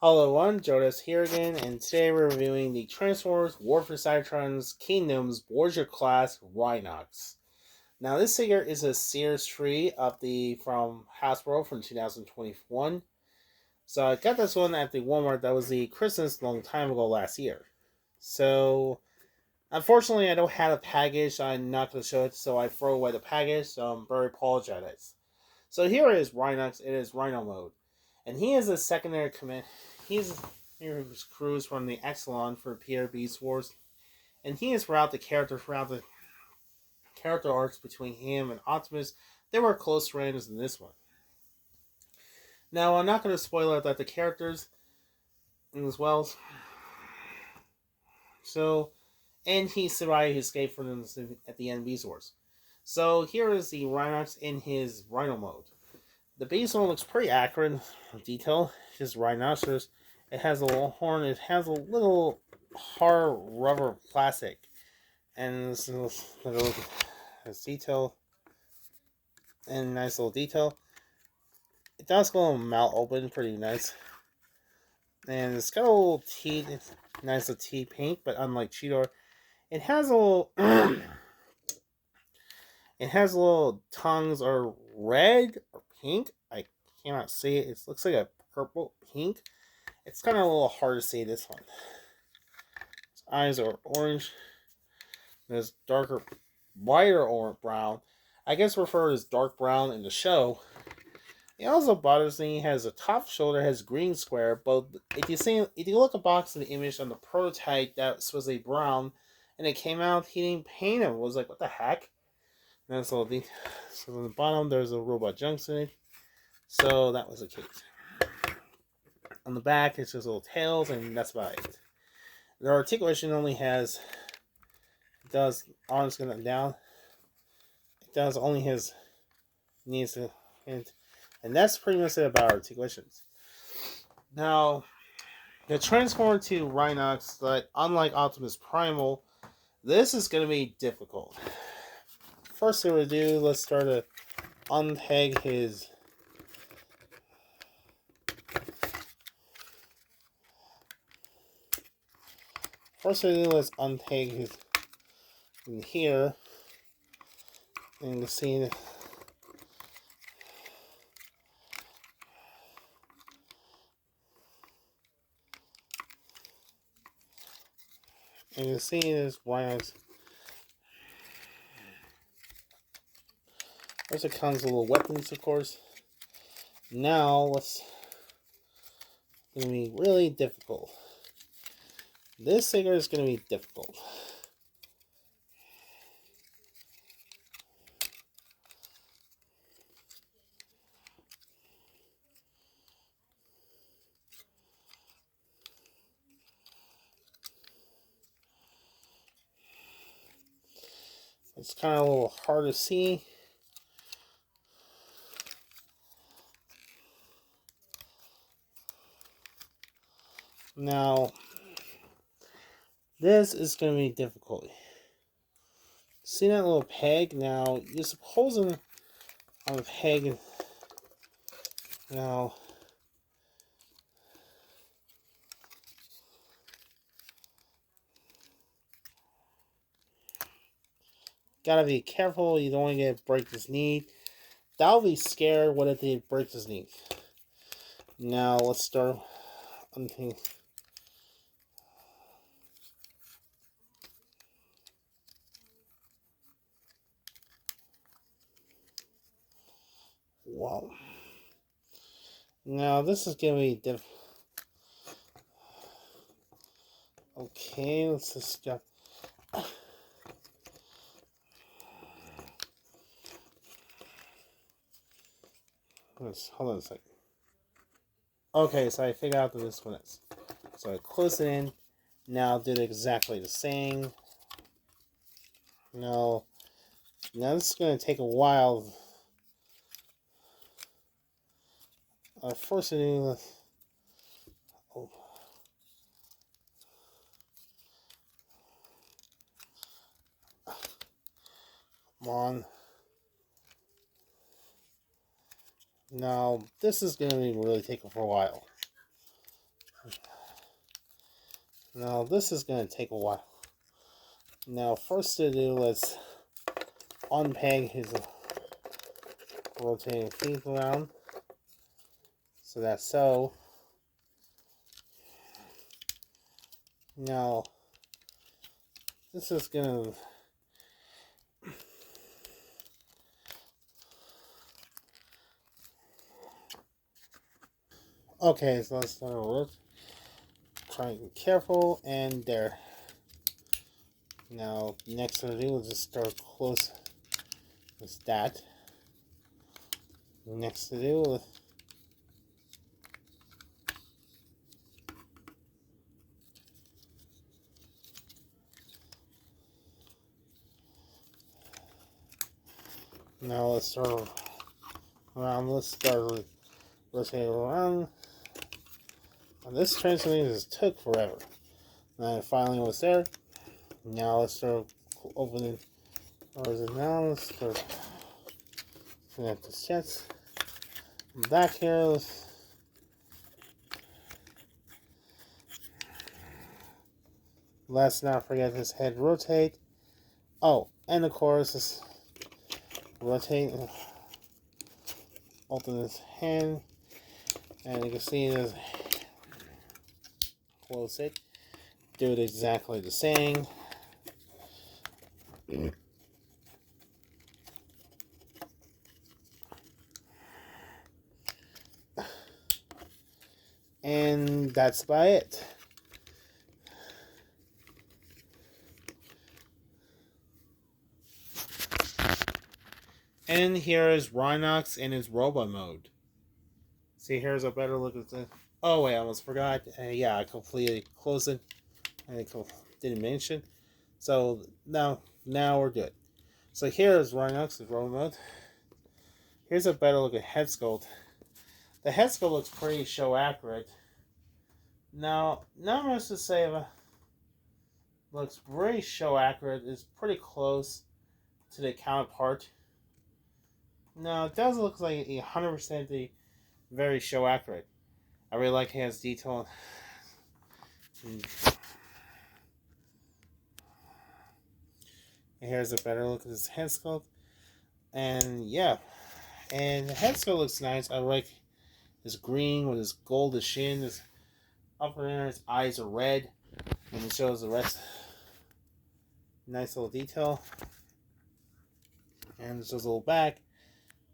Hello everyone, Jodas here again, and today we're reviewing the Transformers War for Cybertron's Kingdom's Voyager class Rhinox. Now this figure is a Series 3 of the from Hasbro from 2021. So I got this one at the Walmart. That was the Christmas long time ago last year. So unfortunately I don't have a package. I'm not going to show it, so I throw away the package, so I'm very apologetic. So here is Rhinox. It is Rhino mode. And he is a secondary command. He's Here's Cruz from the Exelon for Peter Beast Wars. And he is throughout the character arcs between him and Optimus. They were close friends in this one. Now I'm not gonna spoil it that the characters as well. So and he survived his escape from them at the end of Beast Wars. So here is the Rhinox in his Rhino mode. The base one looks pretty accurate detail. His rhinoceros. It has a little horn. It has a little hard rubber plastic, and this little detail and nice little detail. It does go a mouth open, pretty nice, and it's got a little teeth, nice little teeth pink, but unlike Cheetor, it has a little. It has little tongues are red or pink. I cannot see it. It looks like a purple pink. It's kind of a little hard to see this one. His eyes are orange. There's darker, whiter or brown. I guess referred as dark brown in the show. It also bothers me. He has a top shoulder, has green square, but if you look at box of the image on the prototype that was supposed to be brown, and it came out, he didn't paint it. I was like, what the heck? And that's all. So on the bottom, there's a robot junction. So that was the case. On the back, it's just little tails, and that's about it. The articulation only has, it does arms going down. It does only his knees to, and that's pretty much it about articulations. Now, the transform to Rhinox, but unlike Optimus Primal, this is going to be difficult. First thing we'll do, let's start to unpeg his. First thing we'll do, let's unpeg his in here, and you see the. And you see this Rhinox. First it comes with little weapons, of course. Now it's gonna be really difficult. This figure is gonna be difficult. It's kind of a little hard to see. Now, this is going to be difficult. See that little peg? Now, you're supposing on the peg. Now, gotta be careful. You don't want to get break his knee. That'll be scared. What if they break his knee? Now, let's start. Wow. Now this is gonna be difficult. Okay, let's just go. Hold on a second. Okay, so I figured out that this one is. So I close it in. Now did exactly the same. Now this is gonna take a while. First I do. Oh. Come on. Now this is gonna be really taking for a while. Now this is going to take a while. Now first to do, let's unpeg his rotating feet around. So that's so. Now this is going to okay, so let's start with try to be careful, and there. Now next thing to do is just start close with that. Next to do is now let's start around. Let's start rotating around. And this transformation just took forever. And it finally was there. Now let's start opening doors. And now let's start connect the chest. Back here, let's not forget this head rotate. Oh, and of course, this rotate, open this hand, and you can see this. Close it. Do it exactly the same. And that's about it. And here is Rhinox in his robot mode. See, here's a better look at the. Oh wait, I almost forgot. Yeah, I completely closed it. I didn't mention. So now we're good. So here's Rhinox's robot mode. Here's a better look at head sculpt. The head sculpt looks pretty show accurate. Now, not much to say about. Looks very show accurate. It's pretty close to the counterpart. No, it does look like 100% the very show accurate. I really like his detail. And here's a better look at his head sculpt. And yeah, and the head sculpt looks nice. I like his green with his goldish shin. His upper there, his eyes are red, and it shows the rest. Nice little detail. And there's a little back.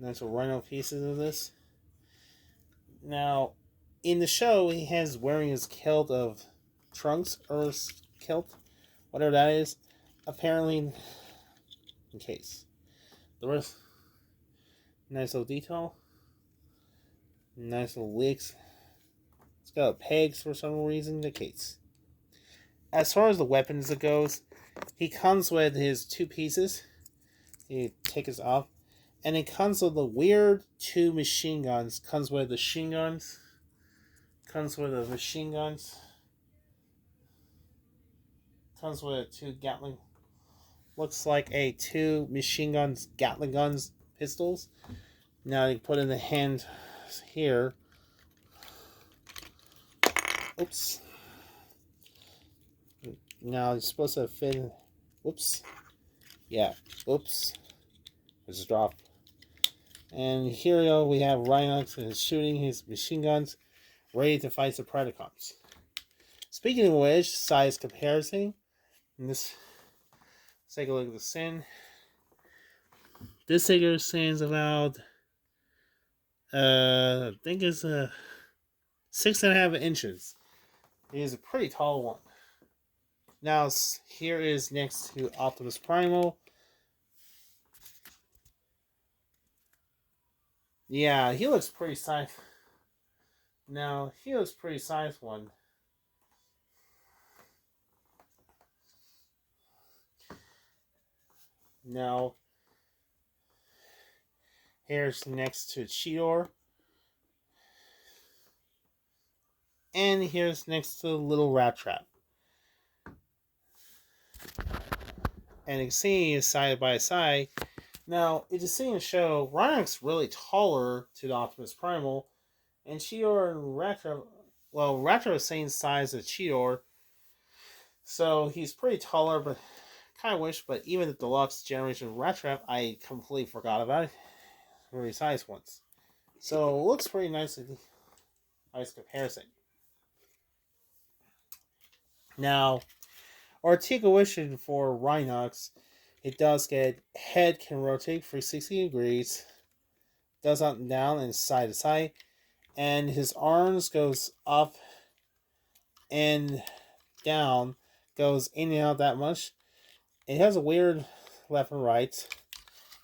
Nice little rhino pieces of this. Now, in the show, he has wearing his kilt of trunks or kilt, whatever that is. Apparently, in case. The rest, nice little detail. Nice little leaks. It's got pegs for some reason in the case. As far as the weapons it goes, he comes with his two pieces. You take this off. And it comes with the weird two machine guns. Comes with the machine guns. Comes with the machine guns. Comes with two Gatling. Looks like a two machine guns, Gatling guns, pistols. Now you put in the hand here. Oops. Now it's supposed to fit. Whoops. Yeah. Oops. Just drop. And here we have Rhinox and shooting his machine guns, ready to fight the Predacons. Speaking of which, size comparison. And this, let's take a look at the sin. This figure stands about, I think it's 6.5 inches. It is a pretty tall one. Now here is next to Optimus Primal. Yeah, he looks pretty size. Now, he looks pretty size one. Now, here's next to Cheetor. And here's next to Little Rat Trap. And you can see side by side. Now, it is seen in the show, Rhinox really taller to the Optimus Primal, and Cheetor and Rat Trap, well, Rat Trap is the same size as Cheetor, So he's pretty taller, but kind of wish. But even the deluxe generation rat trap, I completely forgot about it. Very size ones. So it looks pretty nice. Nice comparison. Now, articulation for Rhinox, it does get head can rotate 360 degrees, does up and down and side to side, and his arms goes up and down, goes in and out that much. It has a weird left and right.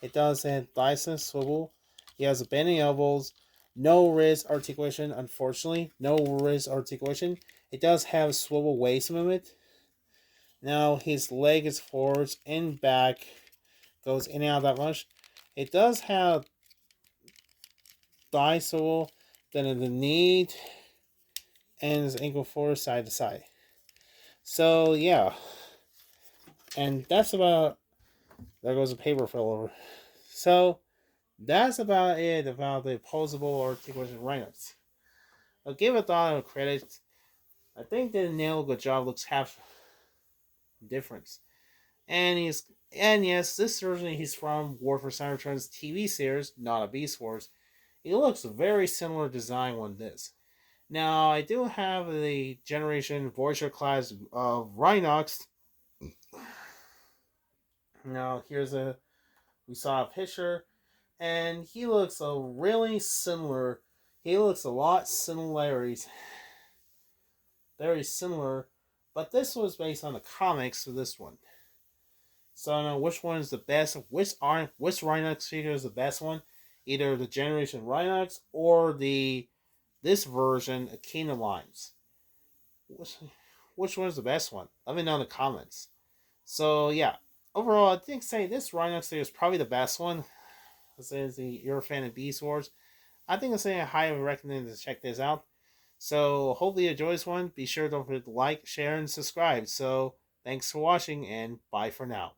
It does have Dyson swivel. He has a bending elbows. No wrist articulation, unfortunately. No wrist articulation. It does have swivel waist movement. Now his leg is forwards and back. Goes in and out that much. It does have thigh swivel. Then the knee and his ankle forward side to side. So yeah. And that's about... There goes a paper fell over. So that's about it about the opposable articulation Rhinox. I'll give a thought of credit. I think they nailed a good job. Looks half difference. And yes, this version he's from War for Cybertron's TV series, not a Beast Wars. It looks very similar design on this. Now I do have the Generation Voyager class of Rhinox. Now we saw a picture, and he looks a really similar. He looks a lot similarities, very similar, but this was based on the comics for this one. So I don't know which one is the best. Which Rhinox figure is the best one? Either the Generation Rhinox or this version of Kingdom Lines. Which one is the best one? Let me know in the comments. So yeah, overall I think say this Rhinox figure is probably the best one. Since you're a fan of Beast Wars, I think I highly recommend to check this out. So hopefully you enjoy this one. Be sure to don't forget to like, share, and subscribe. So thanks for watching, and bye for now.